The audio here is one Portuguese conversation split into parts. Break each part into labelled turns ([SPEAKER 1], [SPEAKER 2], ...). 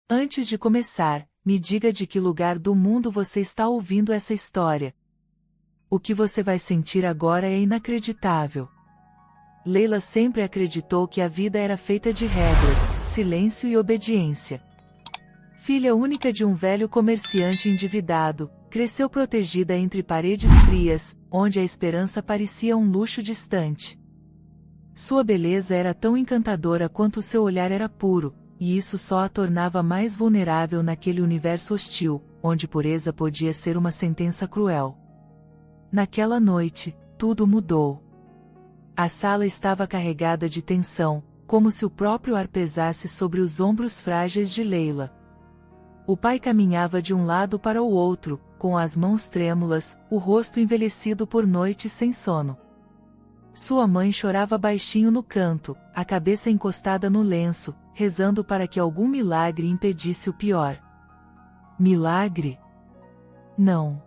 [SPEAKER 1] Antes de começar, me diga de que lugar do mundo você está ouvindo essa história. O que você vai sentir agora é inacreditável. Leila sempre acreditou que a vida era feita de regras, silêncio e obediência. Filha única de um velho comerciante endividado, cresceu protegida entre paredes frias, onde a esperança parecia um luxo distante. Sua beleza era tão encantadora quanto seu olhar era puro, e isso só a tornava mais vulnerável naquele universo hostil, onde pureza podia ser uma sentença cruel. Naquela noite, tudo mudou. A sala estava carregada de tensão, como se o próprio ar pesasse sobre os ombros frágeis de Leila. O pai caminhava de um lado para o outro, com as mãos trêmulas, o rosto envelhecido por noites sem sono. Sua mãe chorava baixinho no canto, a cabeça encostada no lenço, rezando para que algum milagre impedisse o pior. Milagre? Não.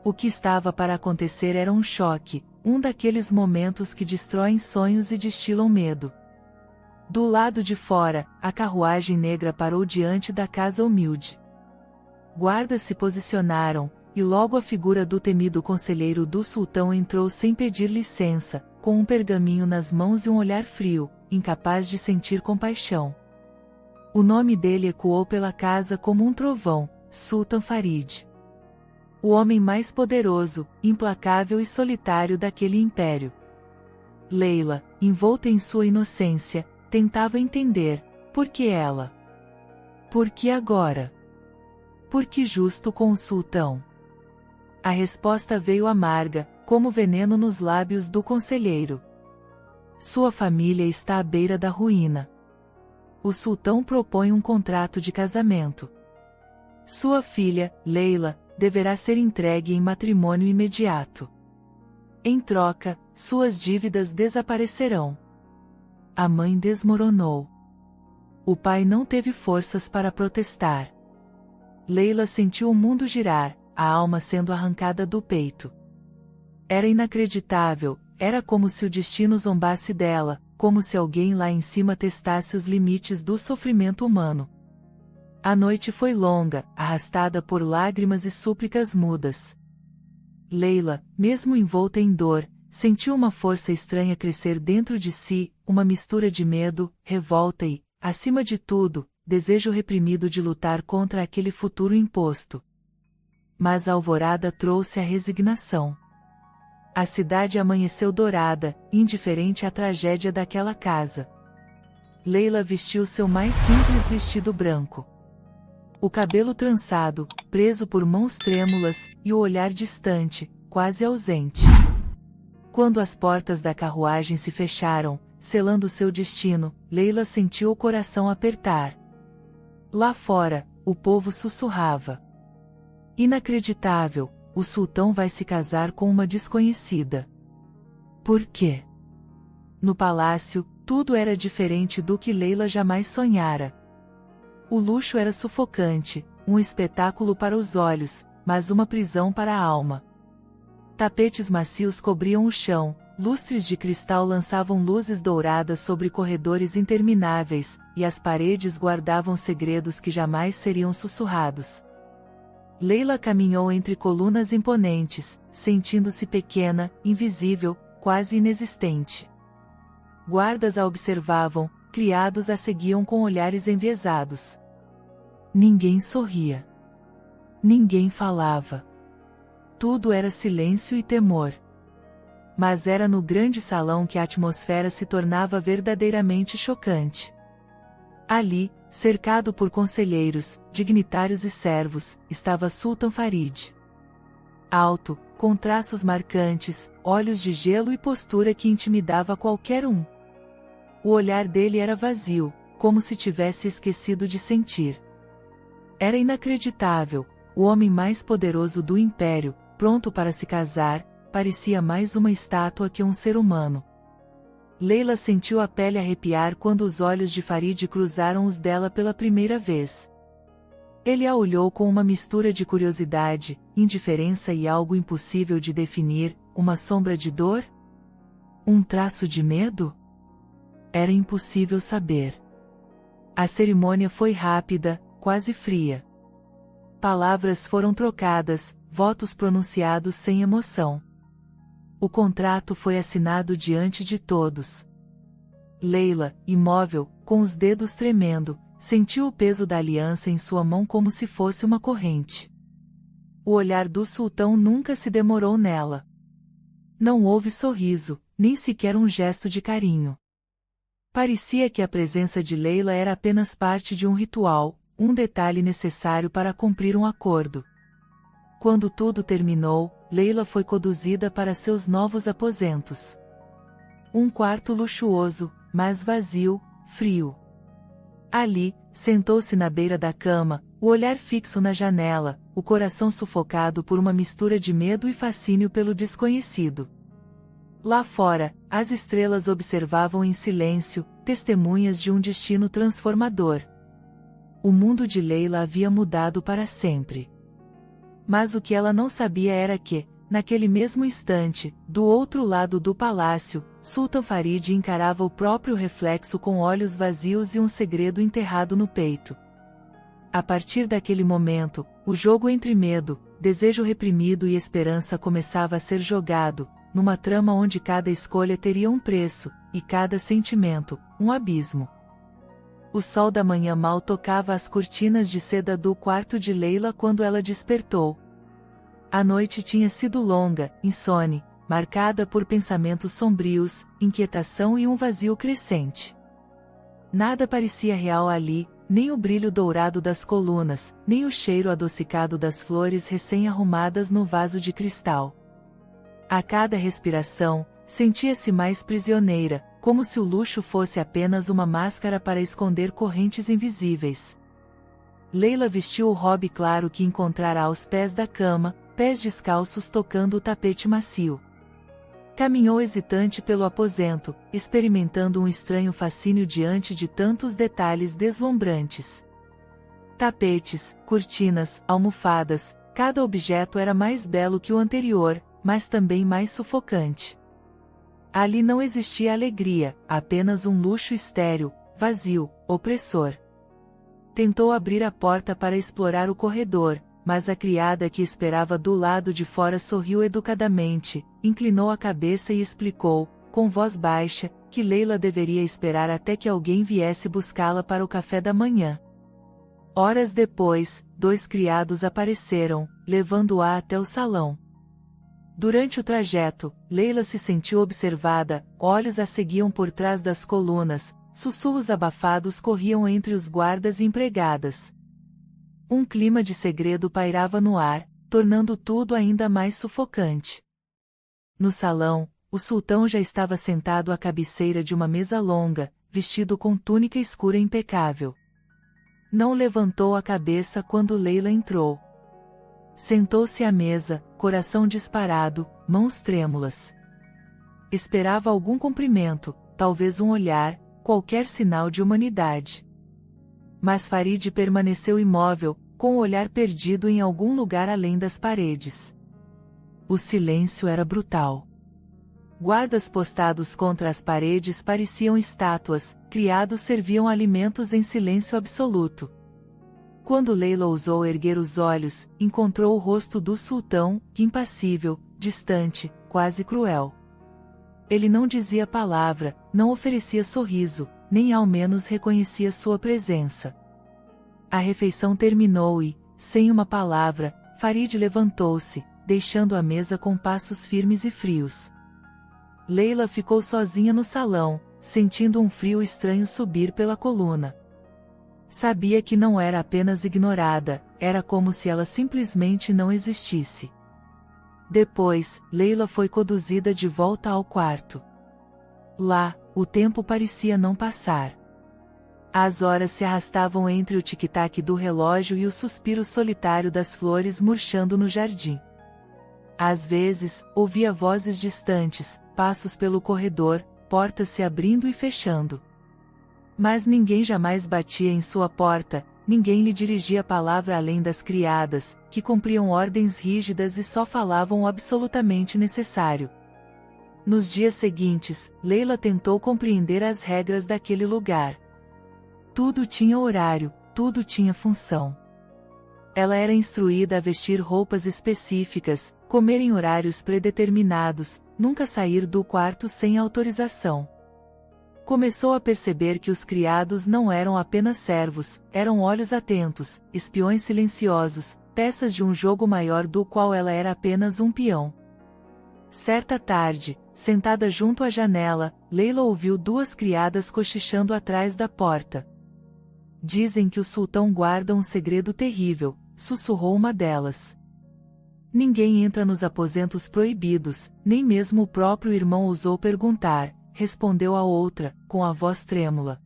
[SPEAKER 1] O que estava para acontecer era um choque, um daqueles momentos que destroem sonhos e destilam medo. Do lado de fora, a carruagem negra parou diante da casa humilde. Guardas se posicionaram, e logo a figura do temido conselheiro do sultão entrou sem pedir licença, com um pergaminho nas mãos e um olhar frio, incapaz de sentir compaixão. O nome dele ecoou pela casa como um trovão, Sultan Farid. O homem mais poderoso, implacável e solitário daquele império. Leila, envolta em sua inocência, tentava entender, por que ela? Por que agora? Por que justo com o sultão? A resposta veio amarga, como veneno nos lábios do conselheiro. Sua família está à beira da ruína. O sultão propõe um contrato de casamento. Sua filha, Leila, deverá ser entregue em matrimônio imediato. Em troca, suas dívidas desaparecerão. A mãe desmoronou. O pai não teve forças para protestar. Leila sentiu o mundo girar, a alma sendo arrancada do peito. Era inacreditável, era como se o destino zombasse dela, como se alguém lá em cima testasse os limites do sofrimento humano. A noite foi longa, arrastada por lágrimas e súplicas mudas. Leila, mesmo envolta em dor, sentiu uma força estranha crescer dentro de si, uma mistura de medo, revolta e, acima de tudo, desejo reprimido de lutar contra aquele futuro imposto. Mas a alvorada trouxe a resignação. A cidade amanheceu dourada, indiferente à tragédia daquela casa. Leila vestiu seu mais simples vestido branco. O cabelo trançado, preso por mãos trêmulas, e o olhar distante, quase ausente. Quando as portas da carruagem se fecharam, selando seu destino, Leila sentiu o coração apertar. Lá fora, o povo sussurrava. Inacreditável, o sultão vai se casar com uma desconhecida. Por quê? No palácio, tudo era diferente do que Leila jamais sonhara. O luxo era sufocante, um espetáculo para os olhos, mas uma prisão para a alma. Tapetes macios cobriam o chão, lustres de cristal lançavam luzes douradas sobre corredores intermináveis, e as paredes guardavam segredos que jamais seriam sussurrados. Leila caminhou entre colunas imponentes, sentindo-se pequena, invisível, quase inexistente. Guardas a observavam, criados a seguiam com olhares enviesados. Ninguém sorria. Ninguém falava. Tudo era silêncio e temor. Mas era no grande salão que a atmosfera se tornava verdadeiramente chocante. Ali, cercado por conselheiros, dignitários e servos, estava Sultan Farid. Alto, com traços marcantes, olhos de gelo e postura que intimidava qualquer um. O olhar dele era vazio, como se tivesse esquecido de sentir. Era inacreditável, o homem mais poderoso do império, pronto para se casar, parecia mais uma estátua que um ser humano. Leila sentiu a pele arrepiar quando os olhos de Farid cruzaram os dela pela primeira vez. Ele a olhou com uma mistura de curiosidade, indiferença e algo impossível de definir, uma sombra de dor? Um traço de medo? Era impossível saber. A cerimônia foi rápida, quase fria. Palavras foram trocadas, votos pronunciados sem emoção. O contrato foi assinado diante de todos. Leila, imóvel, com os dedos tremendo, sentiu o peso da aliança em sua mão como se fosse uma corrente. O olhar do sultão nunca se demorou nela. Não houve sorriso, nem sequer um gesto de carinho. Parecia que a presença de Leila era apenas parte de um ritual, um detalhe necessário para cumprir um acordo. Quando tudo terminou, Leila foi conduzida para seus novos aposentos. Um quarto luxuoso, mas vazio, frio. Ali, sentou-se na beira da cama, o olhar fixo na janela, o coração sufocado por uma mistura de medo e fascínio pelo desconhecido. Lá fora, as estrelas observavam em silêncio, testemunhas de um destino transformador. O mundo de Leila havia mudado para sempre. Mas o que ela não sabia era que, naquele mesmo instante, do outro lado do palácio, Sultan Farid encarava o próprio reflexo com olhos vazios e um segredo enterrado no peito. A partir daquele momento, o jogo entre medo, desejo reprimido e esperança começava a ser jogado, numa trama onde cada escolha teria um preço, e cada sentimento, um abismo. O sol da manhã mal tocava as cortinas de seda do quarto de Leila quando ela despertou. A noite tinha sido longa, insone, marcada por pensamentos sombrios, inquietação e um vazio crescente. Nada parecia real ali, nem o brilho dourado das colunas, nem o cheiro adocicado das flores recém-arrumadas no vaso de cristal. A cada respiração, sentia-se mais prisioneira, como se o luxo fosse apenas uma máscara para esconder correntes invisíveis. Leila vestiu o robe claro que encontrara aos pés da cama, pés descalços tocando o tapete macio. Caminhou hesitante pelo aposento, experimentando um estranho fascínio diante de tantos detalhes deslumbrantes. Tapetes, cortinas, almofadas, cada objeto era mais belo que o anterior, mas também mais sufocante. Ali não existia alegria, apenas um luxo estéril, vazio, opressor. Tentou abrir a porta para explorar o corredor, mas a criada que esperava do lado de fora sorriu educadamente, inclinou a cabeça e explicou, com voz baixa, que Leila deveria esperar até que alguém viesse buscá-la para o café da manhã. Horas depois, 2 criados apareceram, levando-a até o salão. Durante o trajeto, Leila se sentiu observada, olhos a seguiam por trás das colunas, sussurros abafados corriam entre os guardas e empregadas. Um clima de segredo pairava no ar, tornando tudo ainda mais sufocante. No salão, o sultão já estava sentado à cabeceira de uma mesa longa, vestido com túnica escura impecável. Não levantou a cabeça quando Leila entrou. Sentou-se à mesa, coração disparado, mãos trêmulas. Esperava algum cumprimento, talvez um olhar, qualquer sinal de humanidade. Mas Farid permaneceu imóvel, com o olhar perdido em algum lugar além das paredes. O silêncio era brutal. Guardas postados contra as paredes pareciam estátuas, criados serviam alimentos em silêncio absoluto. Quando Leila ousou erguer os olhos, encontrou o rosto do sultão, impassível, distante, quase cruel. Ele não dizia palavra, não oferecia sorriso, nem ao menos reconhecia sua presença. A refeição terminou e, sem uma palavra, Farid levantou-se, deixando a mesa com passos firmes e frios. Leila ficou sozinha no salão, sentindo um frio estranho subir pela coluna. Sabia que não era apenas ignorada, era como se ela simplesmente não existisse. Depois, Leila foi conduzida de volta ao quarto. Lá, o tempo parecia não passar. As horas se arrastavam entre o tic-tac do relógio e o suspiro solitário das flores murchando no jardim. Às vezes, ouvia vozes distantes, passos pelo corredor, portas se abrindo e fechando. Mas ninguém jamais batia em sua porta, ninguém lhe dirigia palavra além das criadas, que cumpriam ordens rígidas e só falavam o absolutamente necessário. Nos dias seguintes, Leila tentou compreender as regras daquele lugar. Tudo tinha horário, tudo tinha função. Ela era instruída a vestir roupas específicas, comer em horários predeterminados, nunca sair do quarto sem autorização. Começou a perceber que os criados não eram apenas servos, eram olhos atentos, espiões silenciosos, peças de um jogo maior do qual ela era apenas um peão. Certa tarde, sentada junto à janela, Leila ouviu duas criadas cochichando atrás da porta. Dizem que o sultão guarda um segredo terrível, sussurrou uma delas. Ninguém entra nos aposentos proibidos, nem mesmo o próprio irmão ousou perguntar, respondeu a outra, com a voz trêmula.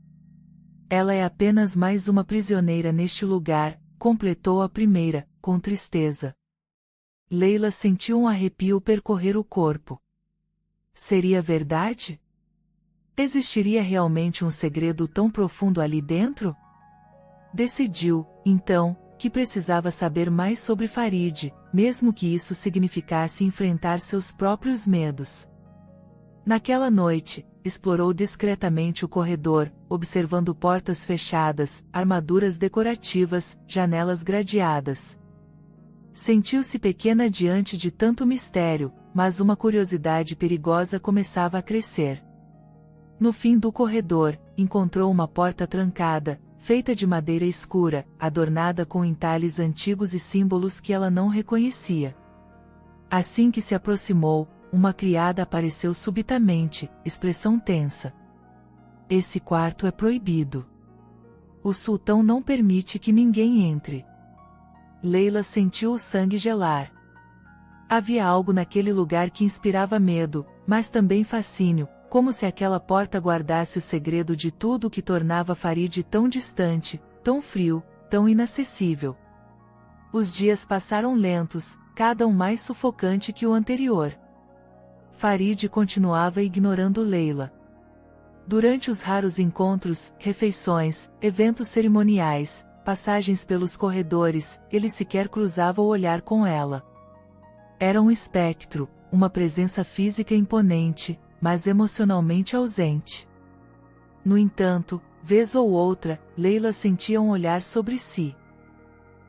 [SPEAKER 1] Ela é apenas mais uma prisioneira neste lugar, completou a primeira, com tristeza. Leila sentiu um arrepio percorrer o corpo. Seria verdade? Existiria realmente um segredo tão profundo ali dentro? Decidiu, então, que precisava saber mais sobre Farid, mesmo que isso significasse enfrentar seus próprios medos. Naquela noite, explorou discretamente o corredor, observando portas fechadas, armaduras decorativas, janelas gradeadas. Sentiu-se pequena diante de tanto mistério, mas uma curiosidade perigosa começava a crescer. No fim do corredor, encontrou uma porta trancada, feita de madeira escura, adornada com entalhes antigos e símbolos que ela não reconhecia. Assim que se aproximou, uma criada apareceu subitamente, expressão tensa. Esse quarto é proibido. O sultão não permite que ninguém entre. Leila sentiu o sangue gelar. Havia algo naquele lugar que inspirava medo, mas também fascínio, como se aquela porta guardasse o segredo de tudo o que tornava Farid tão distante, tão frio, tão inacessível. Os dias passaram lentos, cada um mais sufocante que o anterior. Farid continuava ignorando Leila. Durante os raros encontros, refeições, eventos cerimoniais, passagens pelos corredores, ele sequer cruzava o olhar com ela. Era um espectro, uma presença física imponente, mas emocionalmente ausente. No entanto, vez ou outra, Leila sentia um olhar sobre si.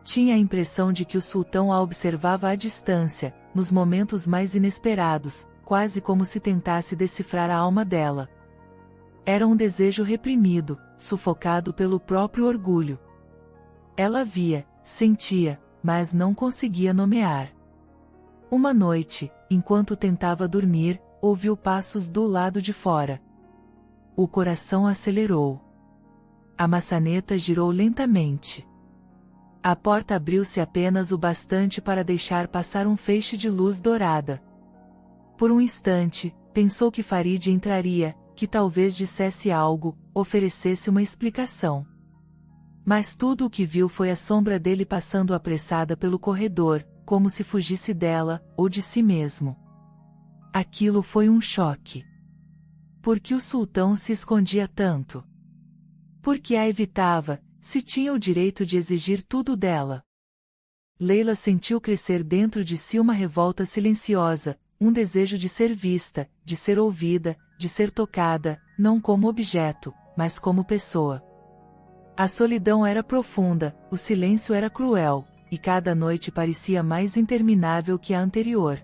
[SPEAKER 1] Tinha a impressão de que o sultão a observava à distância, nos momentos mais inesperados, quase como se tentasse decifrar a alma dela. Era um desejo reprimido, sufocado pelo próprio orgulho. Ela via, sentia, mas não conseguia nomear. Uma noite, enquanto tentava dormir, ouviu passos do lado de fora. O coração acelerou. A maçaneta girou lentamente. A porta abriu-se apenas o bastante para deixar passar um feixe de luz dourada. Por um instante, pensou que Farid entraria, que talvez dissesse algo, oferecesse uma explicação. Mas tudo o que viu foi a sombra dele passando apressada pelo corredor, como se fugisse dela, ou de si mesmo. Aquilo foi um choque. Por que o sultão se escondia tanto? Por que a evitava, se tinha o direito de exigir tudo dela? Leila sentiu crescer dentro de si uma revolta silenciosa, um desejo de ser vista, de ser ouvida, de ser tocada, não como objeto, mas como pessoa. A solidão era profunda, o silêncio era cruel, e cada noite parecia mais interminável que a anterior.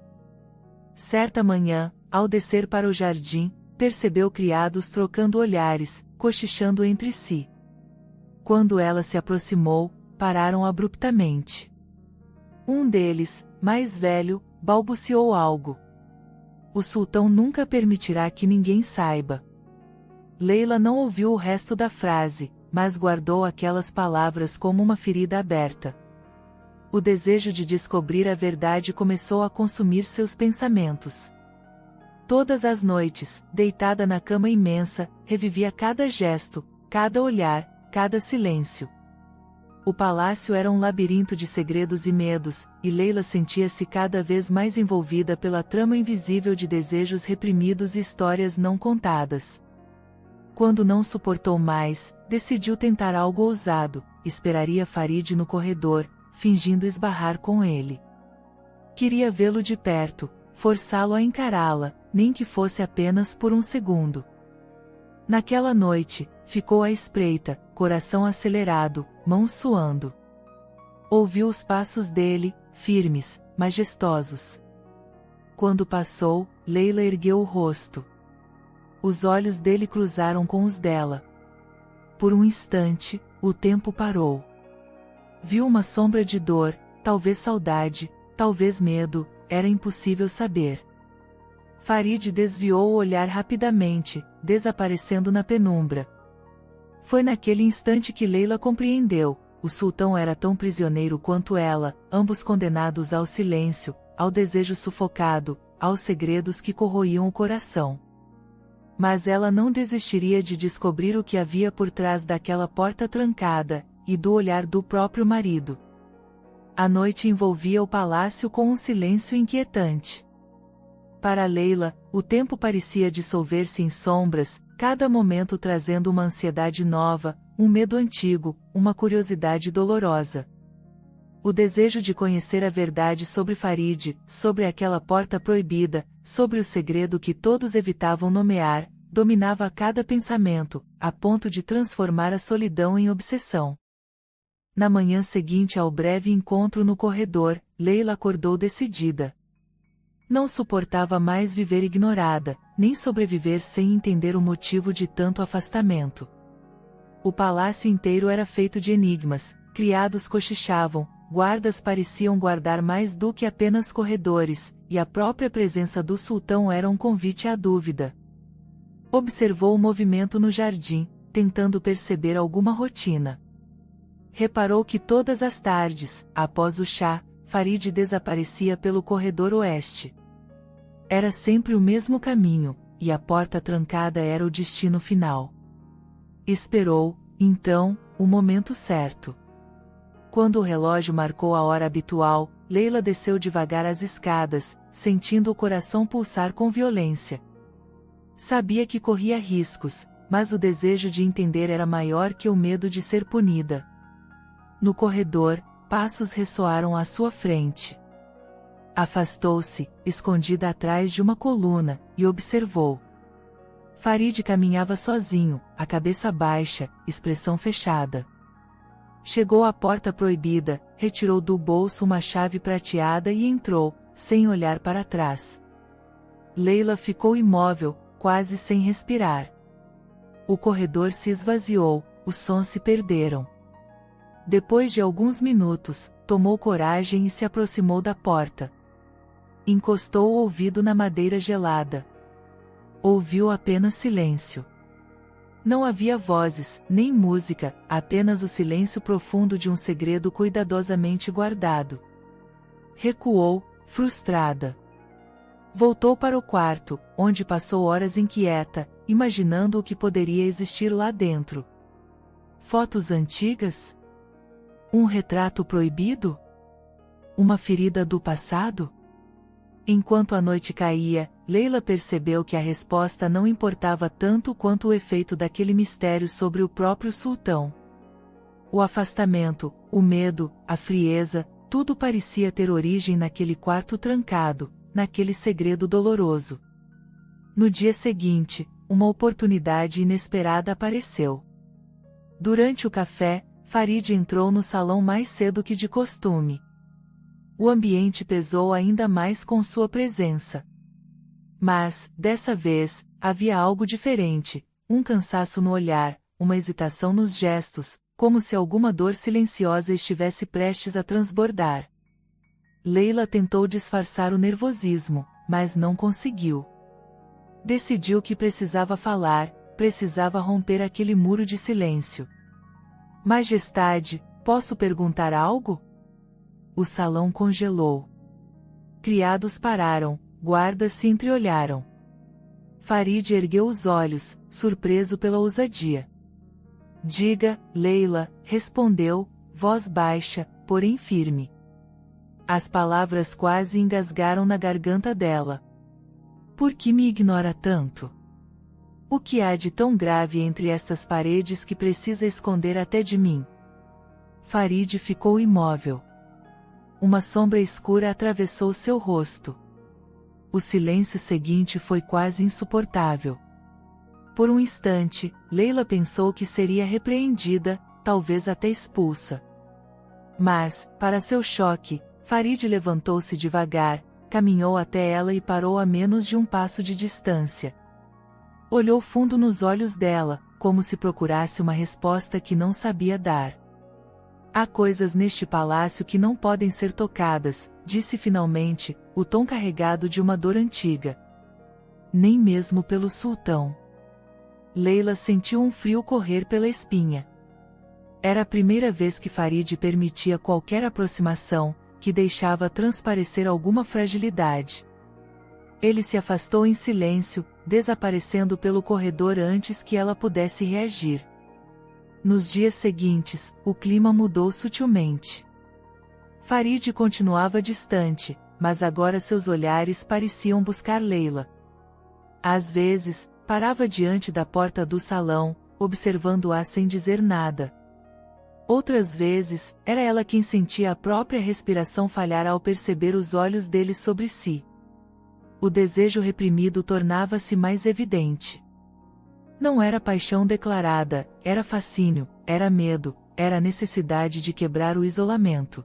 [SPEAKER 1] Certa manhã, ao descer para o jardim, percebeu criados trocando olhares, cochichando entre si. Quando ela se aproximou, pararam abruptamente. Um deles, mais velho, balbuciou algo. O sultão nunca permitirá que ninguém saiba. Leila não ouviu o resto da frase, mas guardou aquelas palavras como uma ferida aberta. O desejo de descobrir a verdade começou a consumir seus pensamentos. Todas as noites, deitada na cama imensa, revivia cada gesto, cada olhar, cada silêncio. O palácio era um labirinto de segredos e medos, e Leila sentia-se cada vez mais envolvida pela trama invisível de desejos reprimidos e histórias não contadas. Quando não suportou mais, decidiu tentar algo ousado, esperaria Farid no corredor, fingindo esbarrar com ele. Queria vê-lo de perto, forçá-lo a encará-la, nem que fosse apenas por um segundo. Naquela noite, ficou à espreita, coração acelerado, mãos suando. Ouviu os passos dele, firmes, majestosos. Quando passou, Leila ergueu o rosto. Os olhos dele cruzaram com os dela. Por um instante, o tempo parou. Viu uma sombra de dor, talvez saudade, talvez medo, era impossível saber. Farid desviou o olhar rapidamente, desaparecendo na penumbra. Foi naquele instante que Leila compreendeu: o sultão era tão prisioneiro quanto ela, ambos condenados ao silêncio, ao desejo sufocado, aos segredos que corroíam o coração. Mas ela não desistiria de descobrir o que havia por trás daquela porta trancada, e do olhar do próprio marido. A noite envolvia o palácio com um silêncio inquietante. Para Leila, o tempo parecia dissolver-se em sombras, cada momento trazendo uma ansiedade nova, um medo antigo, uma curiosidade dolorosa. O desejo de conhecer a verdade sobre Farid, sobre aquela porta proibida, sobre o segredo que todos evitavam nomear, dominava a cada pensamento, a ponto de transformar a solidão em obsessão. Na manhã seguinte ao breve encontro no corredor, Leila acordou decidida. Não suportava mais viver ignorada, nem sobreviver sem entender o motivo de tanto afastamento. O palácio inteiro era feito de enigmas, criados cochichavam, guardas pareciam guardar mais do que apenas corredores, e a própria presença do sultão era um convite à dúvida. Observou o movimento no jardim, tentando perceber alguma rotina. Reparou que todas as tardes, após o chá, Farid desaparecia pelo corredor oeste. Era sempre o mesmo caminho, e a porta trancada era o destino final. Esperou, então, o momento certo. Quando o relógio marcou a hora habitual, Leila desceu devagar as escadas, sentindo o coração pulsar com violência. Sabia que corria riscos, mas o desejo de entender era maior que o medo de ser punida. No corredor, passos ressoaram à sua frente. Afastou-se, escondida atrás de uma coluna, e observou. Farid caminhava sozinho, a cabeça baixa, expressão fechada. Chegou à porta proibida, retirou do bolso uma chave prateada e entrou, sem olhar para trás. Leila ficou imóvel, quase sem respirar. O corredor se esvaziou, os sons se perderam. Depois de alguns minutos, tomou coragem e se aproximou da porta. Encostou o ouvido na madeira gelada. Ouviu apenas silêncio. Não havia vozes, nem música, apenas o silêncio profundo de um segredo cuidadosamente guardado. Recuou, frustrada. Voltou para o quarto, onde passou horas inquieta, imaginando o que poderia existir lá dentro. Fotos antigas? Um retrato proibido? Uma ferida do passado? Enquanto a noite caía, Leila percebeu que a resposta não importava tanto quanto o efeito daquele mistério sobre o próprio sultão. O afastamento, o medo, a frieza, tudo parecia ter origem naquele quarto trancado, naquele segredo doloroso. No dia seguinte, uma oportunidade inesperada apareceu. Durante o café, Farid entrou no salão mais cedo que de costume. O ambiente pesou ainda mais com sua presença. Mas, dessa vez, havia algo diferente, um cansaço no olhar, uma hesitação nos gestos, como se alguma dor silenciosa estivesse prestes a transbordar. Leila tentou disfarçar o nervosismo, mas não conseguiu. Decidiu que precisava falar, precisava romper aquele muro de silêncio. Majestade, posso perguntar algo? O salão congelou. Criados pararam, guardas se entreolharam. Farid ergueu os olhos, surpreso pela ousadia. Diga, Leila, respondeu, voz baixa, porém firme. As palavras quase engasgaram na garganta dela. Por que me ignora tanto? O que há de tão grave entre estas paredes que precisa esconder até de mim? Farid ficou imóvel. Uma sombra escura atravessou seu rosto. O silêncio seguinte foi quase insuportável. Por um instante, Leila pensou que seria repreendida, talvez até expulsa. Mas, para seu choque, Farid levantou-se devagar, caminhou até ela e parou a menos de um passo de distância. Olhou fundo nos olhos dela, como se procurasse uma resposta que não sabia dar. Há coisas neste palácio que não podem ser tocadas, disse finalmente, o tom carregado de uma dor antiga. Nem mesmo pelo sultão. Leila sentiu um frio correr pela espinha. Era a primeira vez que Farid permitia qualquer aproximação, que deixava transparecer alguma fragilidade. Ele se afastou em silêncio, desaparecendo pelo corredor antes que ela pudesse reagir. Nos dias seguintes, o clima mudou sutilmente. Farid continuava distante, mas agora seus olhares pareciam buscar Leila. Às vezes, parava diante da porta do salão, observando-a sem dizer nada. Outras vezes, era ela quem sentia a própria respiração falhar ao perceber os olhos dele sobre si. O desejo reprimido tornava-se mais evidente. Não era paixão declarada, era fascínio, era medo, era a necessidade de quebrar o isolamento.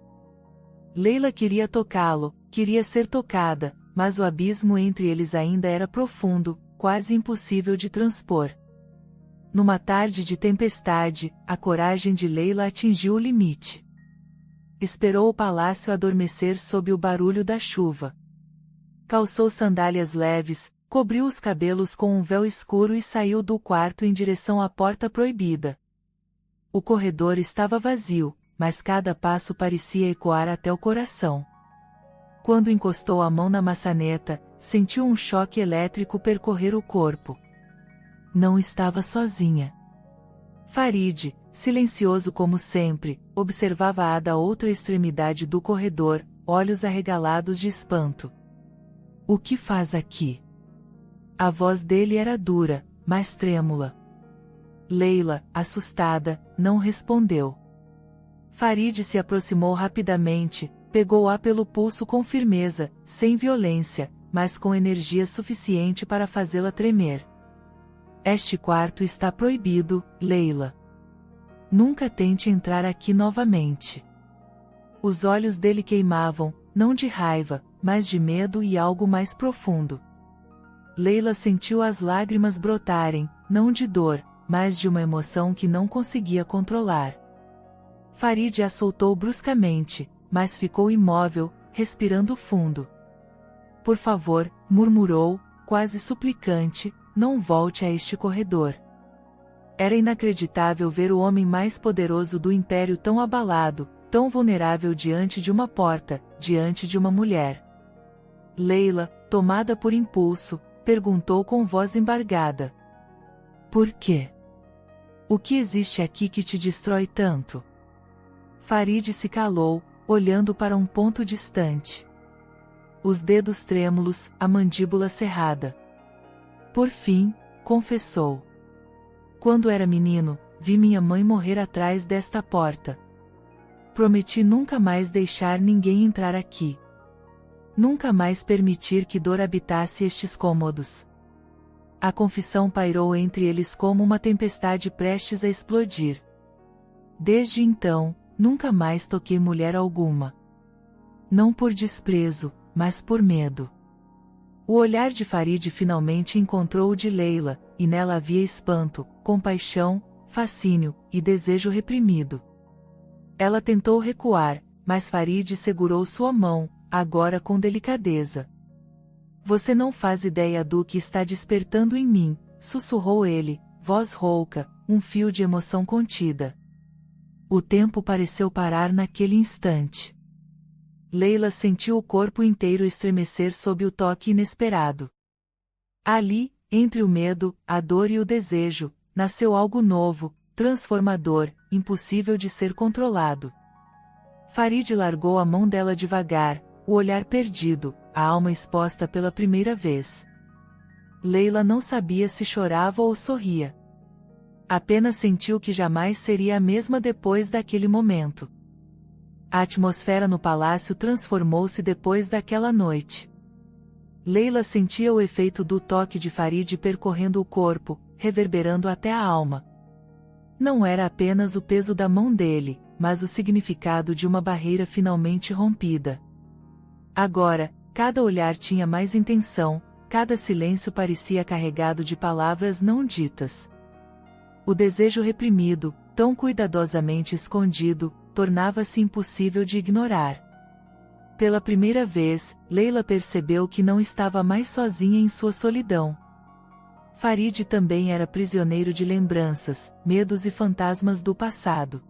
[SPEAKER 1] Leila queria tocá-lo, queria ser tocada, mas o abismo entre eles ainda era profundo, quase impossível de transpor. Numa tarde de tempestade, a coragem de Leila atingiu o limite. Esperou o palácio adormecer sob o barulho da chuva. Calçou sandálias leves, cobriu os cabelos com um véu escuro e saiu do quarto em direção à porta proibida. O corredor estava vazio, mas cada passo parecia ecoar até o coração. Quando encostou a mão na maçaneta, sentiu um choque elétrico percorrer o corpo. Não estava sozinha. Farid, silencioso como sempre, observava-a da outra extremidade do corredor, olhos arregalados de espanto. O que faz aqui? A voz dele era dura, mas trêmula. Leila, assustada, não respondeu. Farid se aproximou rapidamente, pegou-a pelo pulso com firmeza, sem violência, mas com energia suficiente para fazê-la tremer. Este quarto está proibido, Leila. Nunca tente entrar aqui novamente. Os olhos dele queimavam, não de raiva, mas de medo e algo mais profundo. Leila sentiu as lágrimas brotarem, não de dor, mas de uma emoção que não conseguia controlar. Farid a soltou bruscamente, mas ficou imóvel, respirando fundo. Por favor, murmurou, quase suplicante, não volte a este corredor. Era inacreditável ver o homem mais poderoso do império tão abalado, tão vulnerável diante de uma porta, diante de uma mulher. Leila, tomada por impulso, perguntou com voz embargada. Por quê? O que existe aqui que te destrói tanto? Farid se calou, olhando para um ponto distante. Os dedos trêmulos, a mandíbula cerrada. Por fim, confessou. Quando era menino, vi minha mãe morrer atrás desta porta. Prometi nunca mais deixar ninguém entrar aqui. Nunca mais permitir que dor habitasse estes cômodos. A confissão pairou entre eles como uma tempestade prestes a explodir. Desde então, nunca mais toquei mulher alguma. Não por desprezo, mas por medo. O olhar de Farid finalmente encontrou o de Leila, e nela havia espanto, compaixão, fascínio e desejo reprimido. Ela tentou recuar, mas Farid segurou sua mão, agora com delicadeza. Você não faz ideia do que está despertando em mim, sussurrou ele, voz rouca, um fio de emoção contida. O tempo pareceu parar naquele instante. Leila sentiu o corpo inteiro estremecer sob o toque inesperado. Ali, entre o medo, a dor e o desejo, nasceu algo novo, transformador, impossível de ser controlado. Farid largou a mão dela devagar, o olhar perdido, a alma exposta pela primeira vez. Leila não sabia se chorava ou sorria. Apenas sentiu que jamais seria a mesma depois daquele momento. A atmosfera no palácio transformou-se depois daquela noite. Leila sentia o efeito do toque de Farid percorrendo o corpo, reverberando até a alma. Não era apenas o peso da mão dele, mas o significado de uma barreira finalmente rompida. Agora, cada olhar tinha mais intenção, cada silêncio parecia carregado de palavras não ditas. O desejo reprimido, tão cuidadosamente escondido, tornava-se impossível de ignorar. Pela primeira vez, Leila percebeu que não estava mais sozinha em sua solidão. Farid também era prisioneiro de lembranças, medos e fantasmas do passado.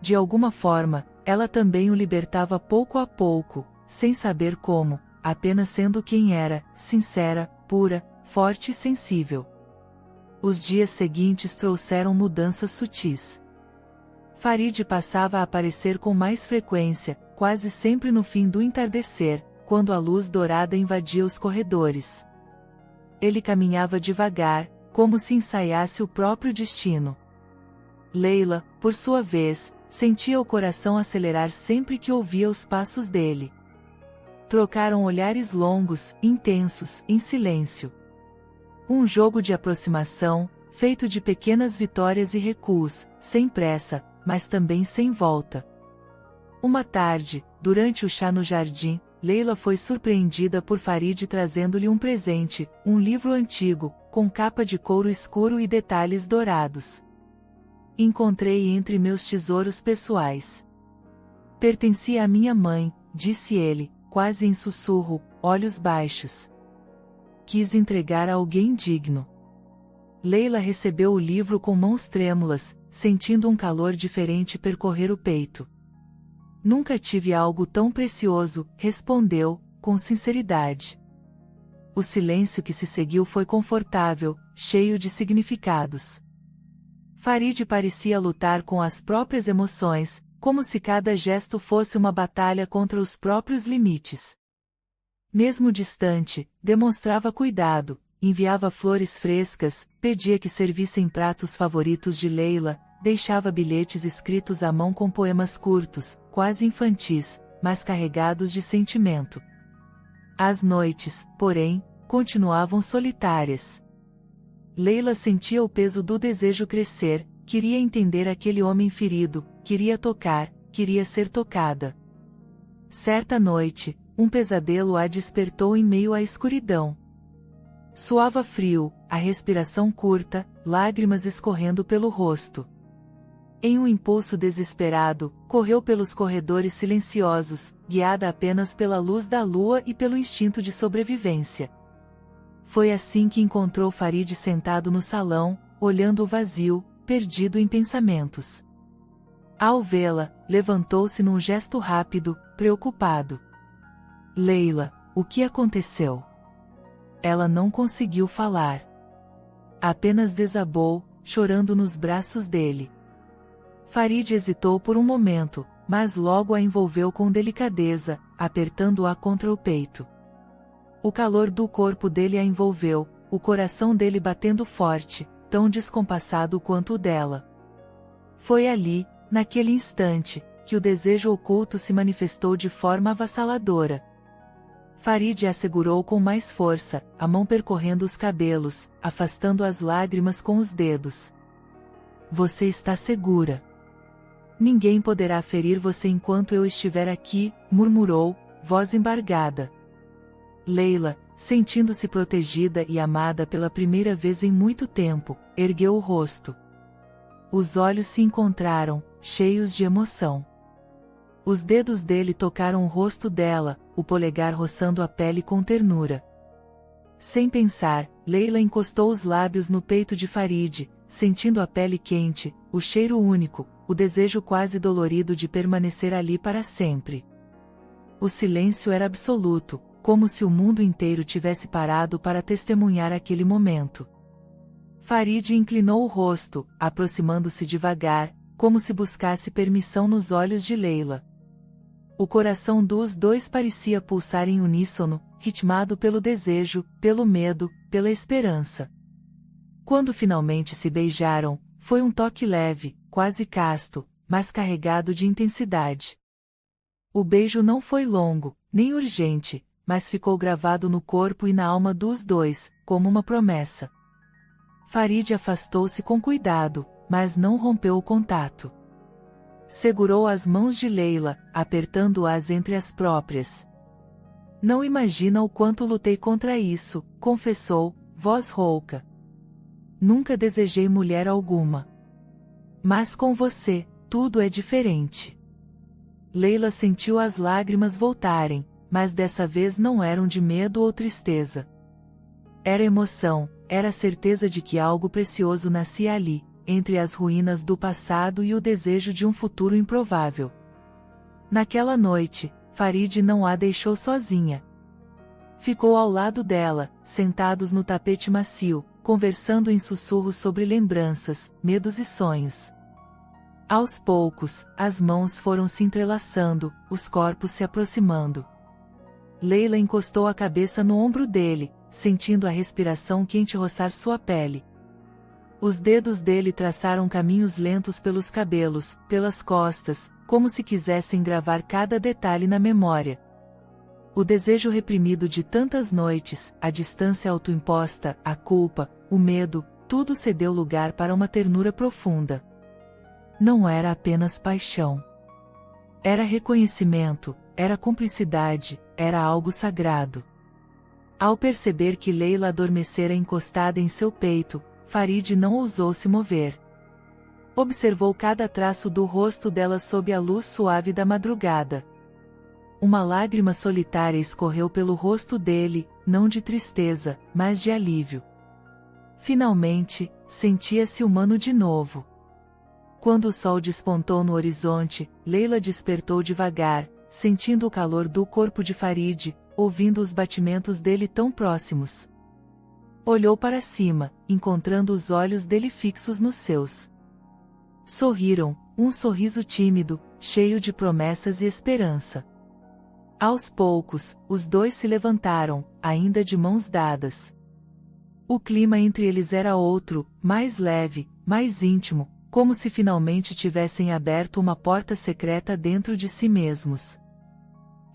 [SPEAKER 1] De alguma forma, ela também o libertava pouco a pouco, sem saber como, apenas sendo quem era, sincera, pura, forte e sensível. Os dias seguintes trouxeram mudanças sutis. Farid passava a aparecer com mais frequência, quase sempre no fim do entardecer, quando a luz dourada invadia os corredores. Ele caminhava devagar, como se ensaiasse o próprio destino. Leila, por sua vez, sentia o coração acelerar sempre que ouvia os passos dele. Trocaram olhares longos, intensos, em silêncio. Um jogo de aproximação, feito de pequenas vitórias e recuos, sem pressa, mas também sem volta. Uma tarde, durante o chá no jardim, Leila foi surpreendida por Farid trazendo-lhe um presente, um livro antigo, com capa de couro escuro e detalhes dourados. Encontrei entre meus tesouros pessoais. Pertencia à minha mãe, disse ele, quase em sussurro, olhos baixos. Quis entregar a alguém digno. Leila recebeu o livro com mãos trêmulas, sentindo um calor diferente percorrer o peito. Nunca tive algo tão precioso, respondeu, com sinceridade. O silêncio que se seguiu foi confortável, cheio de significados. Farid parecia lutar com as próprias emoções, como se cada gesto fosse uma batalha contra os próprios limites. Mesmo distante, demonstrava cuidado, enviava flores frescas, pedia que servissem pratos favoritos de Leila, deixava bilhetes escritos à mão com poemas curtos, quase infantis, mas carregados de sentimento. As noites, porém, continuavam solitárias. Leila sentia o peso do desejo crescer, queria entender aquele homem ferido, queria tocar, queria ser tocada. Certa noite, um pesadelo a despertou em meio à escuridão. Suava frio, a respiração curta, lágrimas escorrendo pelo rosto. Em um impulso desesperado, correu pelos corredores silenciosos, guiada apenas pela luz da lua e pelo instinto de sobrevivência. Foi assim que encontrou Farid sentado no salão, olhando o vazio, perdido em pensamentos. Ao vê-la, levantou-se num gesto rápido, preocupado. Leila, o que aconteceu? Ela não conseguiu falar. Apenas desabou, chorando nos braços dele. Farid hesitou por um momento, mas logo a envolveu com delicadeza, apertando-a contra o peito. O calor do corpo dele a envolveu, o coração dele batendo forte, tão descompassado quanto o dela. Foi ali, naquele instante, que o desejo oculto se manifestou de forma avassaladora. Farid a segurou com mais força, a mão percorrendo os cabelos, afastando as lágrimas com os dedos. Você está segura. Ninguém poderá ferir você enquanto eu estiver aqui, murmurou, voz embargada. Leila, sentindo-se protegida e amada pela primeira vez em muito tempo, ergueu o rosto. Os olhos se encontraram, cheios de emoção. Os dedos dele tocaram o rosto dela, o polegar roçando a pele com ternura. Sem pensar, Leila encostou os lábios no peito de Farid, sentindo a pele quente, o cheiro único, o desejo quase dolorido de permanecer ali para sempre. O silêncio era absoluto, como se o mundo inteiro tivesse parado para testemunhar aquele momento. Farid inclinou o rosto, aproximando-se devagar, como se buscasse permissão nos olhos de Leila. O coração dos dois parecia pulsar em uníssono, ritmado pelo desejo, pelo medo, pela esperança. Quando finalmente se beijaram, foi um toque leve, quase casto, mas carregado de intensidade. O beijo não foi longo, nem urgente, mas ficou gravado no corpo e na alma dos dois, como uma promessa. Farid afastou-se com cuidado, mas não rompeu o contato. Segurou as mãos de Leila, apertando-as entre as próprias. Não imagina o quanto lutei contra isso, confessou, voz rouca. Nunca desejei mulher alguma. Mas com você, tudo é diferente. Leila sentiu as lágrimas voltarem, mas dessa vez não eram de medo ou tristeza. Era emoção, era a certeza de que algo precioso nascia ali, entre as ruínas do passado e o desejo de um futuro improvável. Naquela noite, Farid não a deixou sozinha. Ficou ao lado dela, sentados no tapete macio, conversando em sussurros sobre lembranças, medos e sonhos. Aos poucos, as mãos foram se entrelaçando, os corpos se aproximando. Leila encostou a cabeça no ombro dele, sentindo a respiração quente roçar sua pele. Os dedos dele traçaram caminhos lentos pelos cabelos, pelas costas, como se quisessem gravar cada detalhe na memória. O desejo reprimido de tantas noites, a distância autoimposta, a culpa, o medo, tudo cedeu lugar para uma ternura profunda. Não era apenas paixão. Era reconhecimento, era cumplicidade, era algo sagrado. Ao perceber que Leila adormecera encostada em seu peito, Farid não ousou se mover. Observou cada traço do rosto dela sob a luz suave da madrugada. Uma lágrima solitária escorreu pelo rosto dele, não de tristeza, mas de alívio. Finalmente, sentia-se humano de novo. Quando o sol despontou no horizonte, Leila despertou devagar, sentindo o calor do corpo de Farid, ouvindo os batimentos dele tão próximos. Olhou para cima, encontrando os olhos dele fixos nos seus. Sorriram, um sorriso tímido, cheio de promessas e esperança. Aos poucos, os dois se levantaram, ainda de mãos dadas. O clima entre eles era outro, mais leve, mais íntimo, como se finalmente tivessem aberto uma porta secreta dentro de si mesmos.